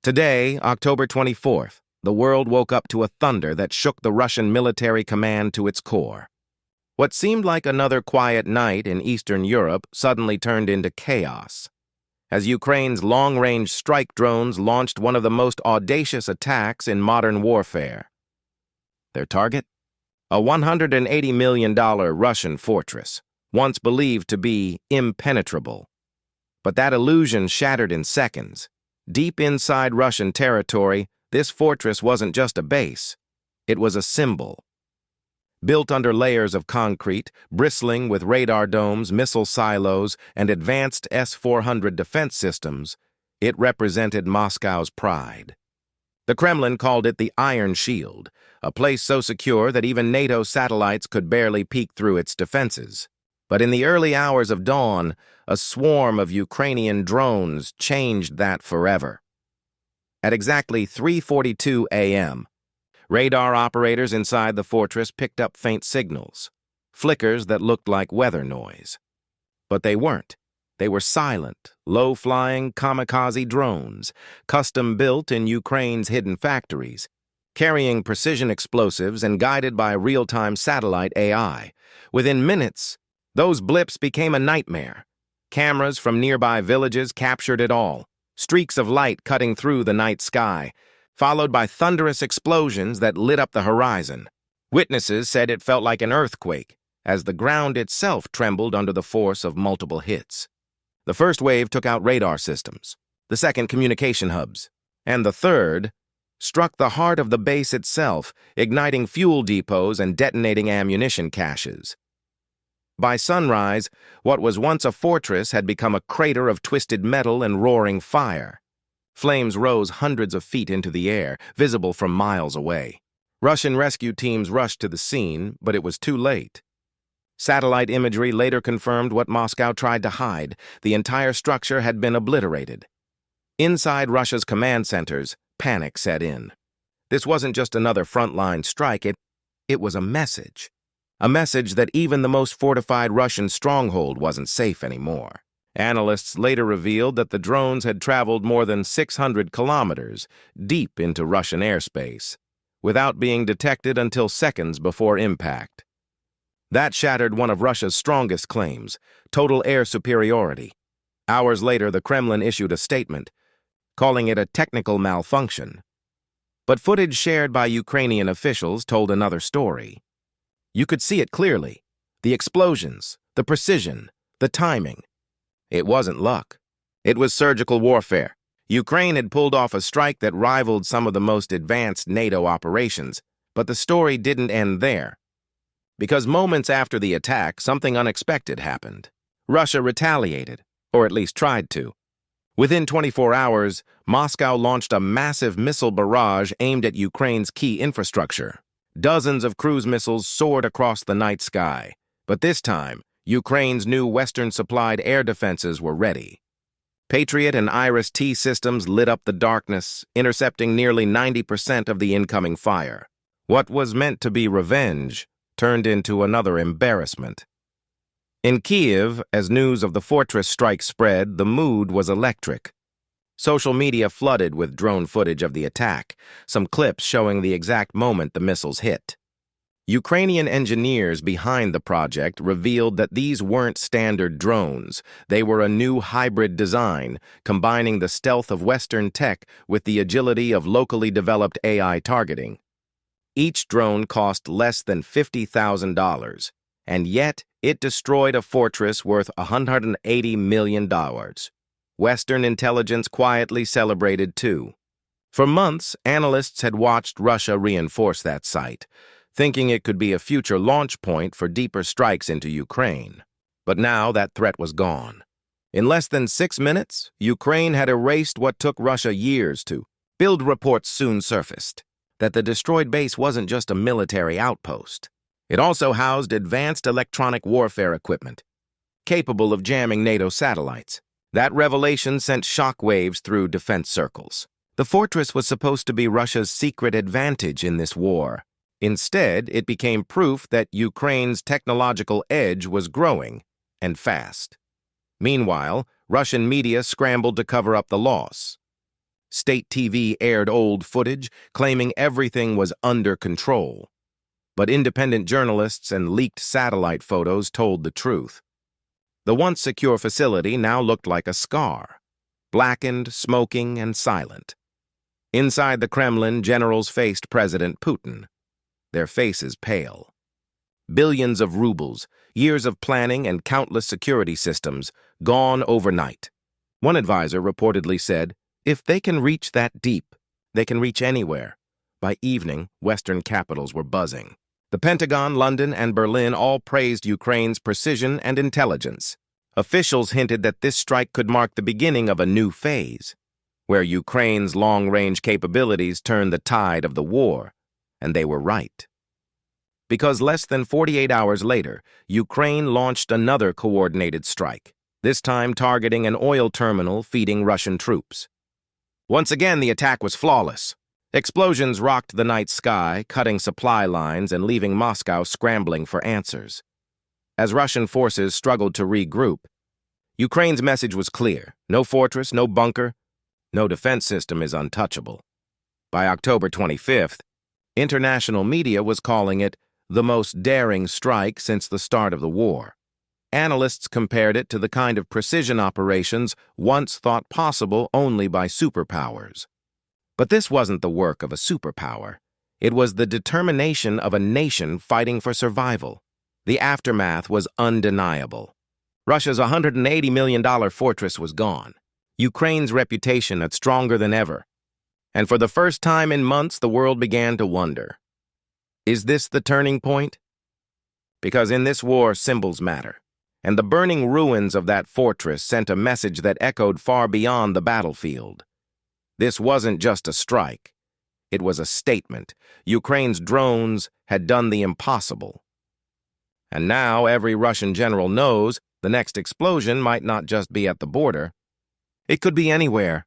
Today, October 24th, the world woke up to a thunder that shook the Russian military command to its core. What seemed like another quiet night in Eastern Europe suddenly turned into chaos, as Ukraine's long-range strike drones launched one of the most audacious attacks in modern warfare. Their target? A $180 million Russian fortress, once believed to be impenetrable. But that illusion shattered in seconds. Deep inside Russian territory, this fortress wasn't just a base. It was a symbol. Built under layers of concrete, bristling with radar domes, missile silos, and advanced S-400 defense systems, it represented Moscow's pride. The Kremlin called it the Iron Shield, a place so secure that even NATO satellites could barely peek through its defenses. But in the early hours of dawn, a swarm of Ukrainian drones changed that forever. At exactly 3:42 a.m., radar operators inside the fortress picked up faint signals, flickers that looked like weather noise. But they weren't. They were silent, low-flying kamikaze drones, custom-built in Ukraine's hidden factories, carrying precision explosives and guided by real-time satellite AI. Within minutes, those blips became a nightmare. Cameras from nearby villages captured it all, streaks of light cutting through the night sky, followed by thunderous explosions that lit up the horizon. Witnesses said it felt like an earthquake, as the ground itself trembled under the force of multiple hits. The first wave took out radar systems, the second communication hubs, and the third struck the heart of the base itself, igniting fuel depots and detonating ammunition caches. By sunrise, what was once a fortress had become a crater of twisted metal and roaring fire. Flames rose hundreds of feet into the air, visible from miles away. Russian rescue teams rushed to the scene, but it was too late. Satellite imagery later confirmed what Moscow tried to hide. The entire structure had been obliterated. Inside Russia's command centers, panic set in. This wasn't just another frontline strike, it was a message. A message that even the most fortified Russian stronghold wasn't safe anymore. Analysts later revealed that the drones had traveled more than 600 kilometers deep into Russian airspace, without being detected until seconds before impact. That shattered one of Russia's strongest claims, total air superiority. Hours later, the Kremlin issued a statement, calling it a technical malfunction. But footage shared by Ukrainian officials told another story. You could see it clearly. The explosions, the precision, the timing. It wasn't luck. It was surgical warfare. Ukraine had pulled off a strike that rivaled some of the most advanced NATO operations, but the story didn't end there. Because moments after the attack, something unexpected happened. Russia retaliated, or at least tried to. Within 24 hours, Moscow launched a massive missile barrage aimed at Ukraine's key infrastructure. Dozens of cruise missiles soared across the night sky, but this time, Ukraine's new Western-supplied air defenses were ready. Patriot and Iris-T systems lit up the darkness, intercepting nearly 90% of the incoming fire. What was meant to be revenge turned into another embarrassment. In Kyiv, as news of the fortress strike spread, the mood was electric. Social media flooded with drone footage of the attack, some clips showing the exact moment the missiles hit. Ukrainian engineers behind the project revealed that these weren't standard drones. They were a new hybrid design, combining the stealth of Western tech with the agility of locally developed AI targeting. Each drone cost less than $50,000, and yet it destroyed a fortress worth $180 million. Western intelligence quietly celebrated too. For months, analysts had watched Russia reinforce that site, thinking it could be a future launch point for deeper strikes into Ukraine. But now that threat was gone. In less than 6 minutes, Ukraine had erased what took Russia years to build. Reports soon surfaced that the destroyed base wasn't just a military outpost. It also housed advanced electronic warfare equipment, capable of jamming NATO satellites. That revelation sent shockwaves through defense circles. The fortress was supposed to be Russia's secret advantage in this war. Instead, it became proof that Ukraine's technological edge was growing, and fast. Meanwhile, Russian media scrambled to cover up the loss. State TV aired old footage, claiming everything was under control. But independent journalists and leaked satellite photos told the truth. The once secure facility now looked like a scar, blackened, smoking, and silent. Inside the Kremlin, generals faced President Putin, their faces pale. Billions of rubles, years of planning, and countless security systems gone overnight. One advisor reportedly said, "If they can reach that deep, they can reach anywhere." By evening, Western capitals were buzzing. The Pentagon, London, and Berlin all praised Ukraine's precision and intelligence. Officials hinted that this strike could mark the beginning of a new phase, where Ukraine's long-range capabilities turned the tide of the war, and they were right. Because less than 48 hours later, Ukraine launched another coordinated strike, this time targeting an oil terminal feeding Russian troops. Once again, the attack was flawless. Explosions rocked the night sky, cutting supply lines and leaving Moscow scrambling for answers. As Russian forces struggled to regroup, Ukraine's message was clear: no fortress, no bunker, no defense system is untouchable. By October 25th, international media was calling it the most daring strike since the start of the war. Analysts compared it to the kind of precision operations once thought possible only by superpowers. But this wasn't the work of a superpower. It was the determination of a nation fighting for survival. The aftermath was undeniable. Russia's $180 million fortress was gone. Ukraine's reputation had stronger than ever. And for the first time in months, the world began to wonder, is this the turning point? Because in this war, symbols matter. And the burning ruins of that fortress sent a message that echoed far beyond the battlefield. This wasn't just a strike. It was a statement. Ukraine's drones had done the impossible. And now every Russian general knows the next explosion might not just be at the border. It could be anywhere,